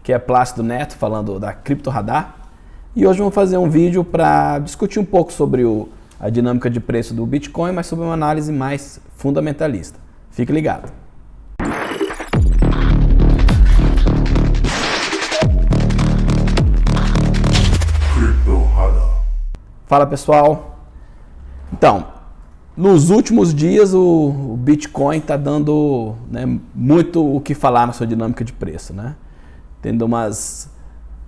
que é Plácido Neto, falando da Cripto Radar. E hoje vamos fazer um vídeo para discutir um pouco sobre a dinâmica de preço do Bitcoin, mas sobre uma análise mais fundamentalista. Fique ligado. Fala pessoal. Então, nos últimos dias o Bitcoin está dando, né, muito o que falar na sua dinâmica de preço, né? Tendo umas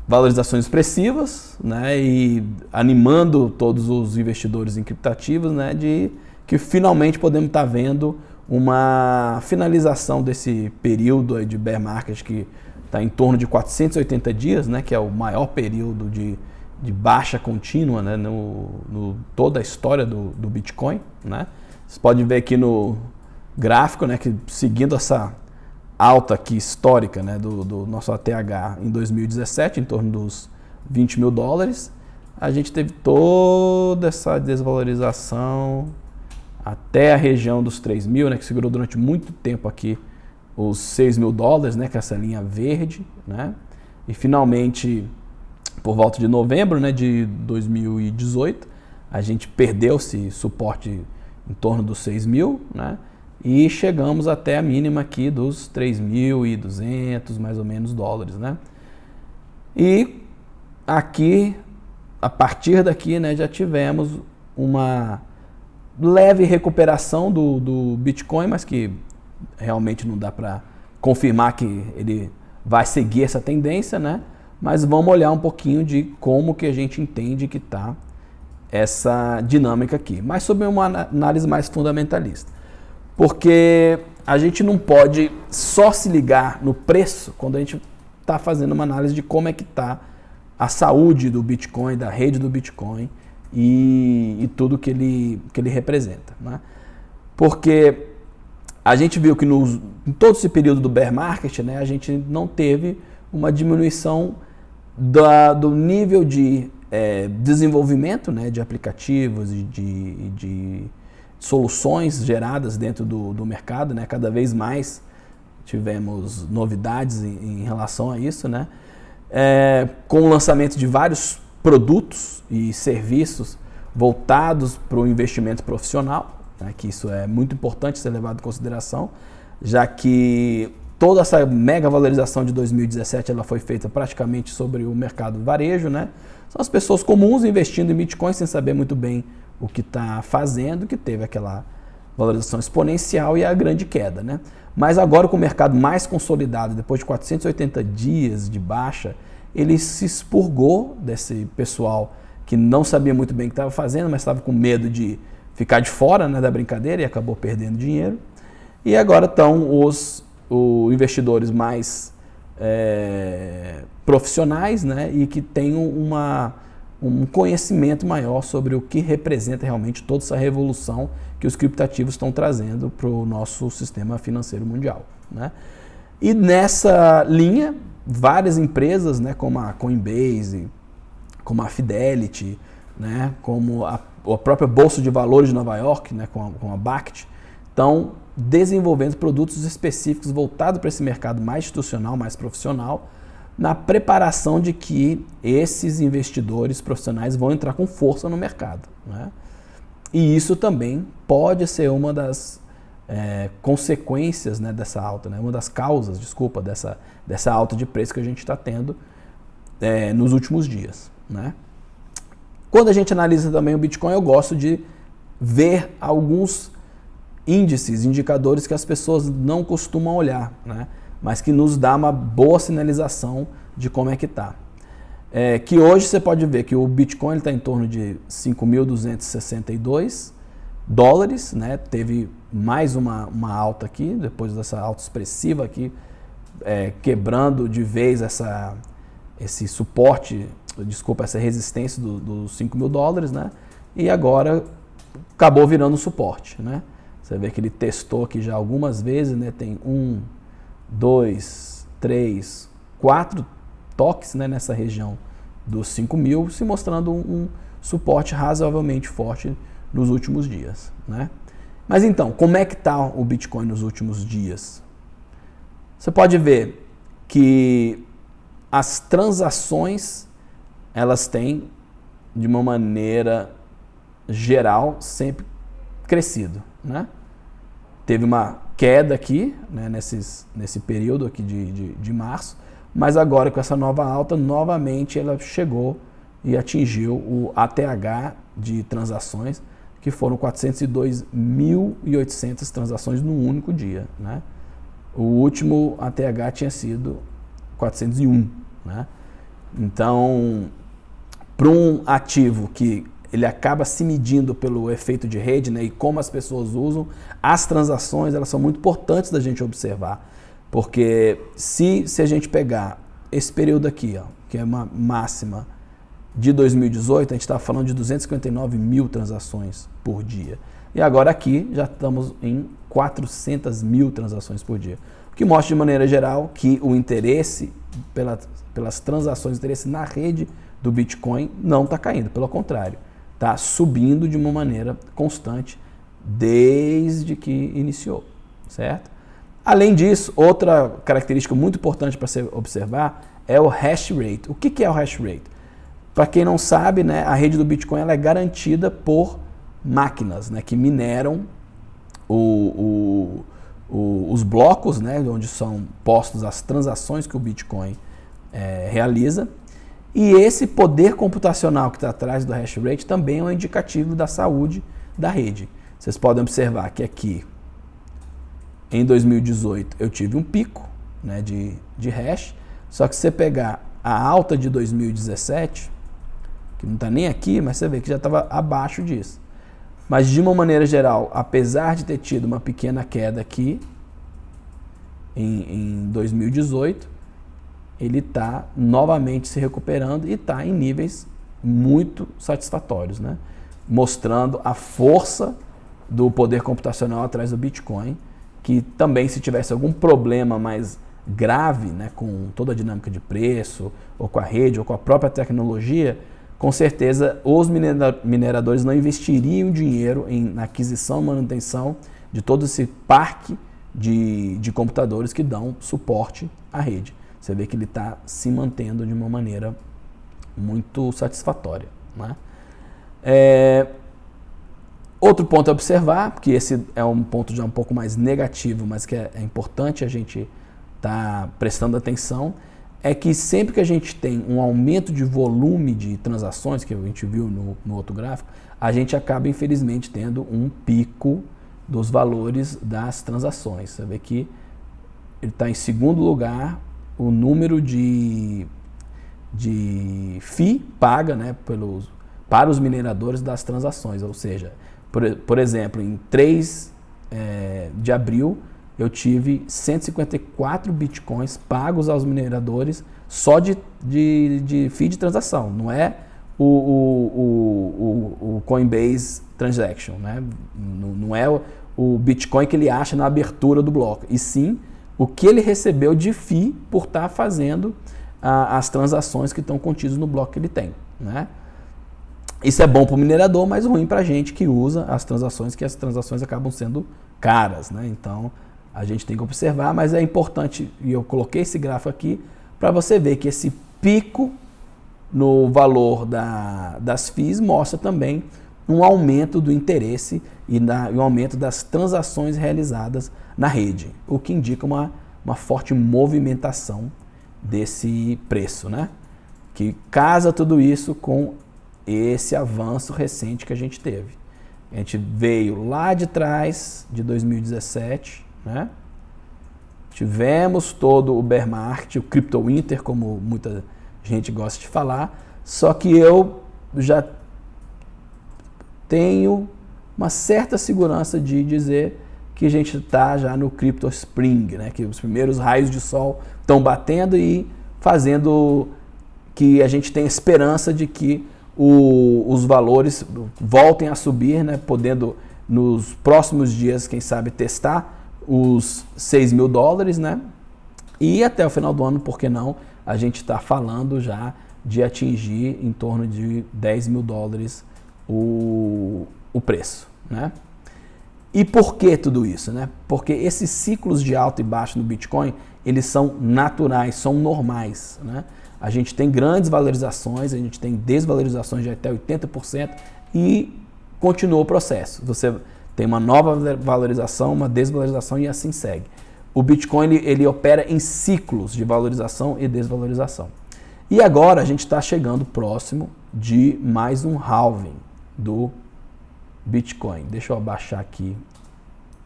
valorizações expressivas, né, e animando todos os investidores em criptativos, né, de que finalmente podemos estar vendo uma finalização desse período aí de bear market que está em torno de 480 dias, né, que é o maior período de baixa contínua, né, no toda a história do Bitcoin, né? Vocês podem ver aqui no gráfico, né, que seguindo essa alta aqui histórica, né, do nosso ATH em 2017, em torno dos 20 mil dólares, a gente teve toda essa desvalorização até a região dos 3 mil, né, que segurou durante muito tempo aqui os 6 mil dólares, né, que é essa linha verde, né, e finalmente por volta de novembro, né, de 2018, a gente perdeu esse suporte em torno dos 6 mil, né, e chegamos até a mínima aqui dos 3.200 mais ou menos dólares, né. E aqui, a partir daqui, né, já tivemos uma leve recuperação do Bitcoin, mas que realmente não dá para confirmar que ele vai seguir essa tendência, né. Mas vamos olhar um pouquinho de como que a gente entende que está essa dinâmica aqui. Mas sobre uma análise mais fundamentalista. Porque a gente não pode só se ligar no preço quando a gente está fazendo uma análise de como é que está a saúde do Bitcoin, da rede do Bitcoin e tudo que ele representa, né? Porque a gente viu que em todo esse período do bear market, né, a gente não teve uma diminuição do nível de desenvolvimento, né, de aplicativos e de soluções geradas dentro do mercado, né? Cada vez mais tivemos novidades em relação a isso, né? Com o lançamento de vários produtos e serviços voltados para o investimento profissional, né, que isso é muito importante ser levado em consideração, já que toda essa mega valorização de 2017 ela foi feita praticamente sobre o mercado varejo, né? São as pessoas comuns investindo em Bitcoin sem saber muito bem o que está fazendo, que teve aquela valorização exponencial e a grande queda, né? Mas agora com o mercado mais consolidado, depois de 480 dias de baixa, ele se expurgou desse pessoal que não sabia muito bem o que estava fazendo, mas estava com medo de ficar de fora, né, da brincadeira e acabou perdendo dinheiro. E agora estão os investidores mais profissionais, né, e que têm um conhecimento maior sobre o que representa realmente toda essa revolução que os criptativos estão trazendo para o nosso sistema financeiro mundial, né. E nessa linha, várias empresas, né, como a Coinbase, como a Fidelity, né, como a própria Bolsa de Valores de Nova York, né, com a BACT, estão desenvolvendo produtos específicos voltados para esse mercado mais institucional, mais profissional, na preparação de que esses investidores profissionais vão entrar com força no mercado, né? E isso também pode ser uma das consequências, né, dessa alta, né, uma das causas, desculpa, dessa alta de preço que a gente está tendo nos últimos dias, né? Quando a gente analisa também o Bitcoin, eu gosto de ver alguns índices, indicadores que as pessoas não costumam olhar, né? Mas que nos dá uma boa sinalização de como é que está. Que hoje você pode ver que o Bitcoin está em torno de 5.262 dólares, né? Teve mais uma alta aqui, depois dessa alta expressiva aqui, quebrando de vez esse suporte, desculpa, essa resistência dos 5 mil dólares, né? E agora acabou virando suporte, né? Você vê que ele testou aqui já algumas vezes, né? Tem 1, 2, 3, 4 toques, né, nessa região dos 5 mil, se mostrando um suporte razoavelmente forte nos últimos dias, né? Mas então, como é que está o Bitcoin nos últimos dias? Você pode ver que as transações, elas têm, de uma maneira geral, sempre crescido, né? Teve uma queda aqui, né, nesse período aqui de março, mas agora com essa nova alta, novamente ela chegou e atingiu o ATH de transações, que foram 402.800 transações num único dia, né? O último ATH tinha sido 401, né? Então, para um ativo que ele acaba se medindo pelo efeito de rede, né, e como as pessoas usam, as transações elas são muito importantes da gente observar, porque se a gente pegar esse período aqui, ó, que é uma máxima de 2018, a gente está falando de 259 mil transações por dia. E agora aqui já estamos em 400 mil transações por dia. O que mostra de maneira geral que o interesse pelas transações, o interesse na rede do Bitcoin não está caindo, pelo contrário, está subindo de uma maneira constante desde que iniciou, certo? Além disso, outra característica muito importante para se observar é o hash rate. O que é o hash rate? Para quem não sabe, né, a rede do Bitcoin ela é garantida por máquinas, né, que mineram os blocos, né, onde são postos as transações que o Bitcoin realiza. E esse poder computacional que está atrás do hash rate também é um indicativo da saúde da rede. Vocês podem observar que aqui, em 2018, eu tive um pico, né, de hash, só que se você pegar a alta de 2017, que não está nem aqui, mas você vê que já estava abaixo disso. Mas de uma maneira geral, apesar de ter tido uma pequena queda aqui, em 2018, ele está novamente se recuperando e está em níveis muito satisfatórios, né? Mostrando a força do poder computacional atrás do Bitcoin, que também, se tivesse algum problema mais grave, né, com toda a dinâmica de preço, ou com a rede, ou com a própria tecnologia, com certeza os mineradores não investiriam dinheiro na aquisição e manutenção de todo esse parque de computadores que dão suporte à rede. Você vê que ele está se mantendo de uma maneira muito satisfatória, né? Outro ponto a observar, porque esse é um ponto já um pouco mais negativo, mas que é importante a gente estar prestando atenção, é que sempre que a gente tem um aumento de volume de transações, que a gente viu no outro gráfico, a gente acaba, infelizmente, tendo um pico dos valores das transações. Você vê que ele está em segundo lugar, o número de fee paga, né, para os mineradores das transações. Ou seja, por exemplo, em 3 de abril, eu tive 154 bitcoins pagos aos mineradores só de fee de transação. Não é o Coinbase Transaction, né? Não é o Bitcoin que ele acha na abertura do bloco, e sim o que ele recebeu de fee por estar fazendo as transações que estão contidas no bloco que ele tem, né? Isso é bom para o minerador, mas ruim para a gente que usa as transações, que as transações acabam sendo caras, né? Então a gente tem que observar, mas é importante, e eu coloquei esse gráfico aqui para você ver que esse pico no valor das FIIs mostra também um aumento do interesse e um aumento das transações realizadas na rede, o que indica uma forte movimentação desse preço, né? Que casa tudo isso com esse avanço recente que a gente teve. A gente veio lá de trás, de 2017, né? Tivemos todo o bear market, o crypto winter, como muita gente gosta de falar, só que eu já tenho uma certa segurança de dizer que a gente está já no crypto spring, né? Que os primeiros raios de sol estão batendo e fazendo que a gente tenha esperança de que os valores voltem a subir, né? Podendo nos próximos dias, quem sabe, testar os $6.000, né? E até o final do ano, por que não, a gente está falando já de atingir em torno de $10.000 o preço, né? E por que tudo isso, né? Porque esses ciclos de alto e baixo no Bitcoin, eles são naturais, são normais, né? A gente tem grandes valorizações, a gente tem desvalorizações de até 80% e continua o processo. Você tem uma nova valorização, uma desvalorização e assim segue. O Bitcoin ele opera em ciclos de valorização e desvalorização. E agora a gente está chegando próximo de mais um halving do Bitcoin. Deixa eu abaixar aqui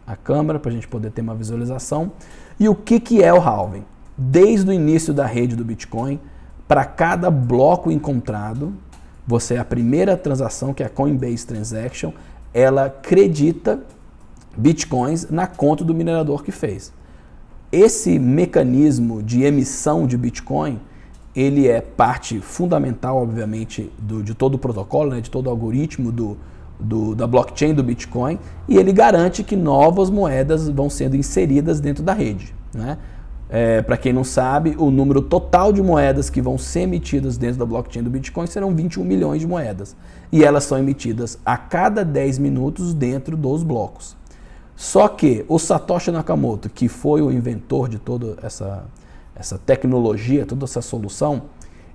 a câmera para a gente poder ter uma visualização. E o que é o halving? Desde o início da rede do Bitcoin, para cada bloco encontrado, a primeira transação, que é a Coinbase Transaction, ela acredita Bitcoins na conta do minerador que fez. Esse mecanismo de emissão de Bitcoin, ele é parte fundamental, obviamente, de todo o protocolo, né, de todo o algoritmo da blockchain do Bitcoin, e ele garante que novas moedas vão sendo inseridas dentro da rede, né? Para quem não sabe, o número total de moedas que vão ser emitidas dentro da blockchain do Bitcoin serão 21 milhões de moedas. E elas são emitidas a cada 10 minutos dentro dos blocos. Só que o Satoshi Nakamoto, que foi o inventor de toda essa tecnologia, toda essa solução,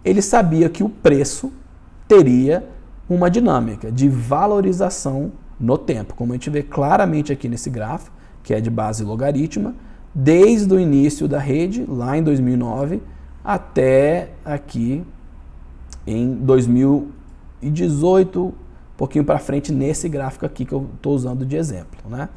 ele sabia que o preço teria uma dinâmica de valorização no tempo. Como a gente vê claramente aqui nesse gráfico, que é de base logarítmica, desde o início da rede, lá em 2009, até aqui em 2018, um pouquinho para frente nesse gráfico aqui que eu estou usando de exemplo, né?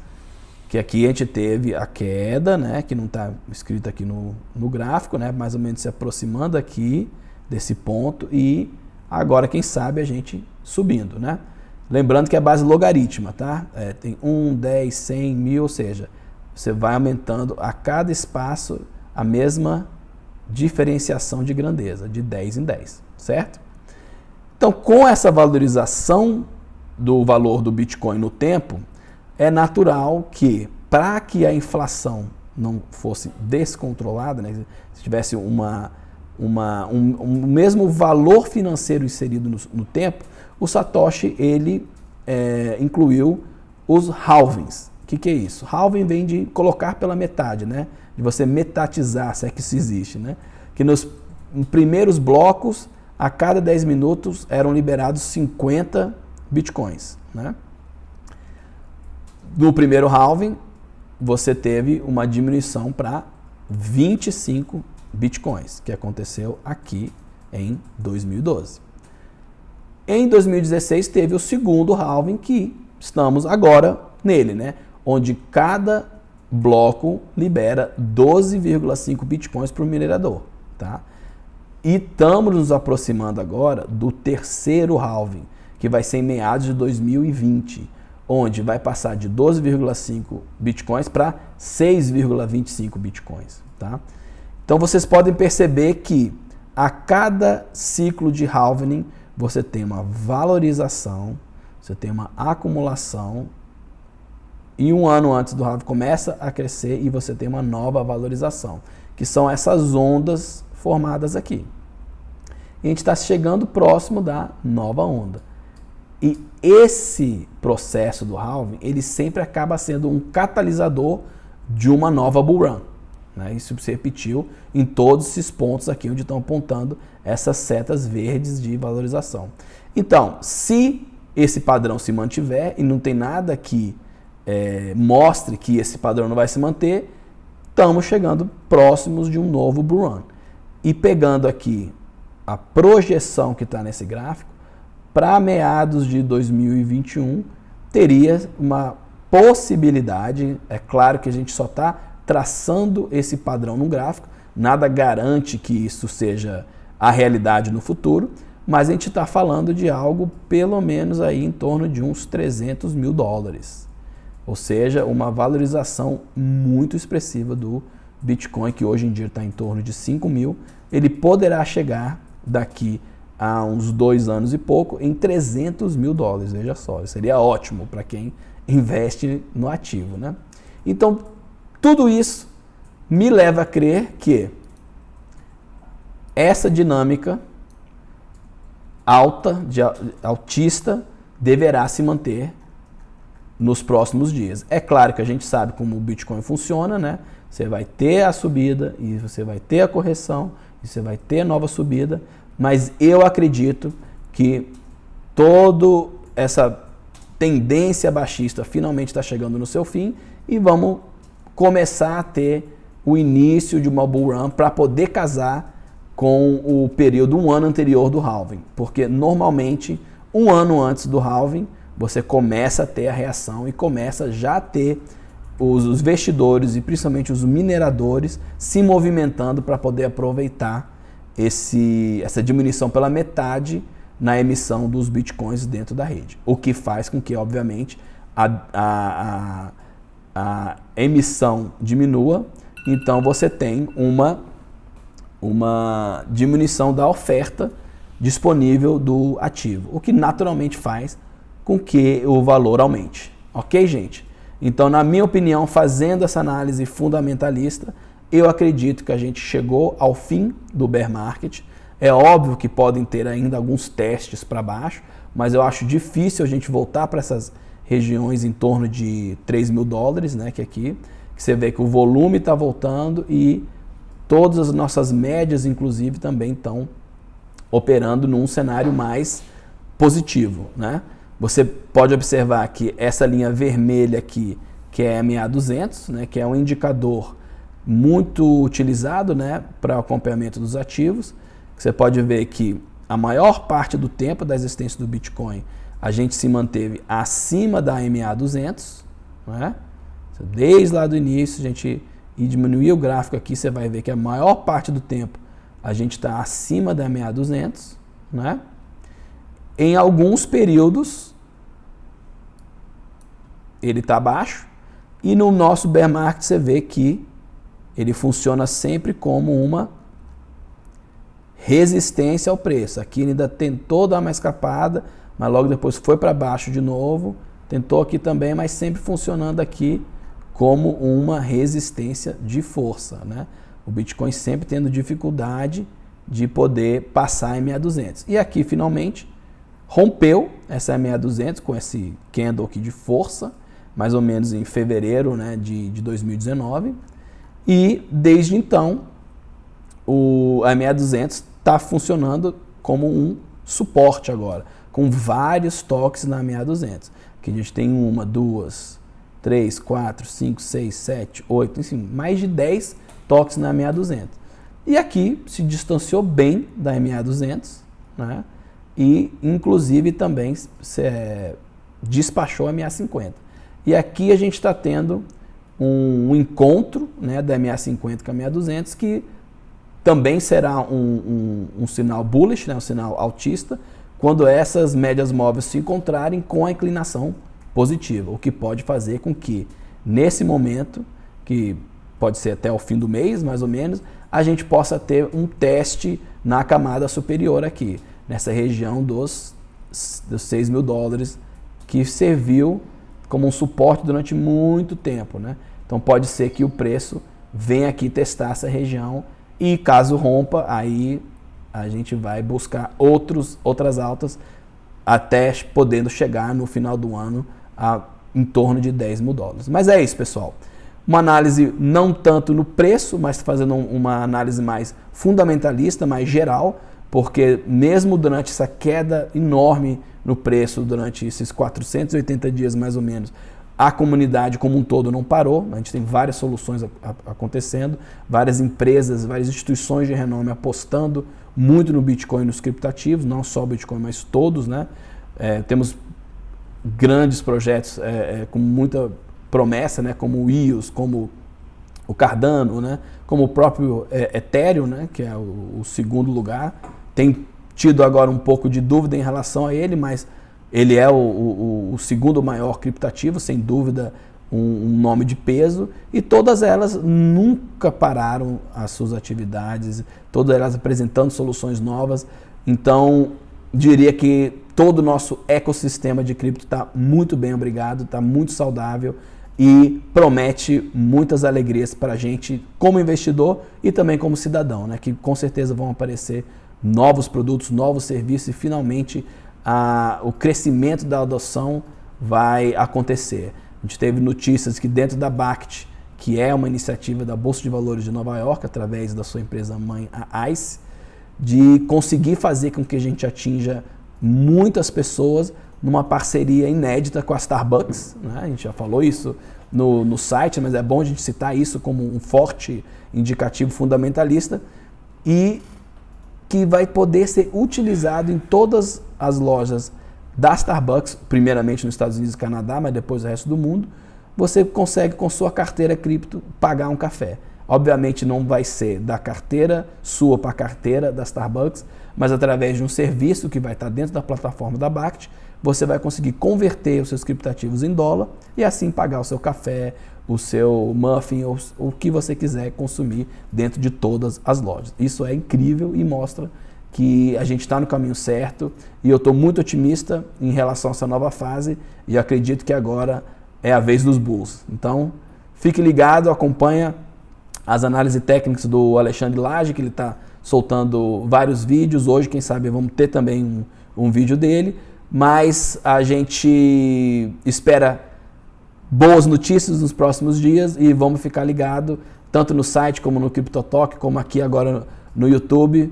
Que aqui a gente teve a queda, né? Que não está escrito aqui no gráfico, né? Mais ou menos se aproximando aqui desse ponto e agora, quem sabe, a gente subindo, né? Lembrando que é base logarítmica, tá? Tem 1, 10, 100, 1000, ou seja, você vai aumentando a cada espaço a mesma diferenciação de grandeza, de 10 em 10, certo? Então, com essa valorização do valor do Bitcoin no tempo, é natural que, para que a inflação não fosse descontrolada, né, se tivesse um mesmo valor financeiro inserido no tempo, o Satoshi ele incluiu os halvings. O que é isso? Halving vem de colocar pela metade, né? De você metatizar, se é que isso existe, né? Que nos primeiros blocos, a cada 10 minutos, eram liberados 50 bitcoins, né? No primeiro halving, você teve uma diminuição para 25 bitcoins, que aconteceu aqui em 2012. Em 2016, teve o segundo halving, que estamos agora nele, né? Onde cada bloco libera 12,5 bitcoins para o minerador, tá? E estamos nos aproximando agora do terceiro halving, que vai ser em meados de 2020, onde vai passar de 12,5 bitcoins para 6,25 bitcoins, tá? Então vocês podem perceber que a cada ciclo de halvening você tem uma valorização, você tem uma acumulação, e um ano antes do halving começa a crescer e você tem uma nova valorização, que são essas ondas formadas aqui. E a gente está chegando próximo da nova onda. E esse processo do halving, ele sempre acaba sendo um catalisador de uma nova bull run, né? Isso se repetiu em todos esses pontos aqui onde estão apontando essas setas verdes de valorização. Então, se esse padrão se mantiver e não tem nada que mostre que esse padrão não vai se manter, estamos chegando próximos de um novo bull run. E pegando aqui a projeção que está nesse gráfico, para meados de 2021, teria uma possibilidade, é claro que a gente só está traçando esse padrão no gráfico, nada garante que isso seja a realidade no futuro, mas a gente está falando de algo pelo menos aí em torno de uns 300 mil dólares. Ou seja, uma valorização muito expressiva do Bitcoin, que hoje em dia está em torno de 5 mil, ele poderá chegar daqui a uns 2 anos e pouco em 300 mil dólares, veja só, seria ótimo para quem investe no ativo, né? Então, tudo isso me leva a crer que essa dinâmica altista deverá se manter nos próximos dias. É claro que a gente sabe como o Bitcoin funciona, né? Você vai ter a subida e você vai ter a correção e você vai ter a nova subida, mas eu acredito que toda essa tendência baixista finalmente está chegando no seu fim e vamos começar a ter o início de uma bull run para poder casar com o período um ano anterior do halving, porque normalmente um ano antes do halving você começa a ter a reação e começa já a ter os investidores e principalmente os mineradores se movimentando para poder aproveitar essa diminuição pela metade na emissão dos bitcoins dentro da rede. O que faz com que, obviamente, a emissão diminua, então você tem uma diminuição da oferta disponível do ativo, o que naturalmente faz com que o valor aumente. Ok, gente? Então, na minha opinião, fazendo essa análise fundamentalista, eu acredito que a gente chegou ao fim do bear market. É óbvio que podem ter ainda alguns testes para baixo, mas eu acho difícil a gente voltar para essas regiões em torno de 3 mil dólares, né, que você vê que o volume está voltando e todas as nossas médias, inclusive, também estão operando num cenário mais positivo, né? Você pode observar que essa linha vermelha aqui, que é a MA200, né, que é um indicador muito utilizado, né, para o acompanhamento dos ativos. Você pode ver que a maior parte do tempo da existência do Bitcoin a gente se manteve acima da MA200, né? Desde lá do início, a gente diminuir o gráfico aqui, você vai ver que a maior parte do tempo a gente está acima da MA200, né? Em alguns períodos ele está abaixo e no nosso bear market você vê que ele funciona sempre como uma resistência ao preço. Aqui ele ainda tentou dar uma escapada, mas logo depois foi para baixo de novo, tentou aqui também, mas sempre funcionando aqui como uma resistência de força, né? O Bitcoin sempre tendo dificuldade de poder passar a MA200. E aqui finalmente rompeu essa MA200 com esse candle aqui de força, mais ou menos em fevereiro, né, de 2019. E desde então a MA200 está funcionando como um suporte agora, com vários toques na MA200. Aqui a gente tem 1, 2, 3, 4, 5, 6, 7, 8, enfim, mais de 10 toques na MA200. E aqui se distanciou bem da MA200, né? E inclusive também despachou a MA50. E aqui a gente está tendo um encontro, né, da MA50 com a MA200, que também será um sinal bullish, né, um sinal altista, quando essas médias móveis se encontrarem com a inclinação positiva, o que pode fazer com que, nesse momento, que pode ser até o fim do mês, mais ou menos, a gente possa ter um teste na camada superior aqui, nessa região dos 6 mil dólares, que serviu como um suporte durante muito tempo, né? Então pode ser que o preço venha aqui testar essa região e caso rompa, aí a gente vai buscar outras altas até podendo chegar no final do ano em torno de 10 mil dólares. Mas é isso, pessoal. Uma análise não tanto no preço, mas fazendo uma análise mais fundamentalista, mais geral, porque mesmo durante essa queda enorme no preço, durante esses 480 dias mais ou menos, a comunidade como um todo não parou. A gente tem várias soluções acontecendo, várias empresas, várias instituições de renome apostando muito no Bitcoin e nos criptativos, não só o Bitcoin, mas todos, né? Temos grandes projetos com muita promessa, né? Como o EOS, como o Cardano, né? Como o próprio Ethereum, né? Que é o segundo lugar. Tem tido agora um pouco de dúvida em relação a ele, mas ele é o segundo maior criptativo, sem dúvida um nome de peso, e todas elas nunca pararam as suas atividades, todas elas apresentando soluções novas. Então, diria que todo o nosso ecossistema de cripto está muito bem, obrigado, está muito saudável e promete muitas alegrias para a gente como investidor e também como cidadão, né? Que com certeza vão aparecer novos produtos, novos serviços e finalmente o crescimento da adoção vai acontecer. A gente teve notícias que dentro da BACT que é uma iniciativa da Bolsa de Valores de Nova York, através da sua empresa mãe, a ICE, de conseguir fazer com que a gente atinja muitas pessoas numa parceria inédita com a Starbucks, né? A gente já falou isso no site, mas é bom a gente citar isso como um forte indicativo fundamentalista, e que vai poder ser utilizado em todas as lojas da Starbucks, primeiramente nos Estados Unidos e Canadá, mas depois no resto do mundo. Você consegue, com sua carteira cripto, pagar um café. Obviamente não vai ser da carteira sua para a carteira da Starbucks, mas através de um serviço que vai estar dentro da plataforma da Bakkt, você vai conseguir converter os seus criptativos em dólar e assim pagar o seu café, o seu muffin ou o que você quiser consumir dentro de todas as lojas. Isso é incrível e mostra que a gente está no caminho certo, e eu estou muito otimista em relação a essa nova fase, e acredito que agora é a vez dos bulls. Então, fique ligado, acompanha as análises técnicas do Alexandre Lage, que ele está soltando vários vídeos. Hoje, quem sabe, vamos ter também um vídeo dele, mas a gente espera boas notícias nos próximos dias e vamos ficar ligado tanto no site como no CryptoTalk, como aqui agora no YouTube.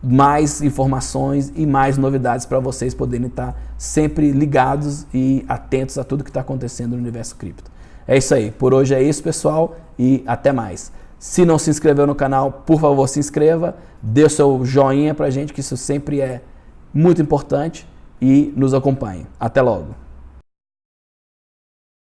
Mais informações e mais novidades para vocês poderem estar sempre ligados e atentos a tudo que está acontecendo no universo cripto. É isso aí, por hoje é isso, pessoal, e até mais. Se não se inscreveu no canal, por favor, se inscreva, dê o seu joinha para a gente, que isso sempre é muito importante, e nos acompanhe. Até logo!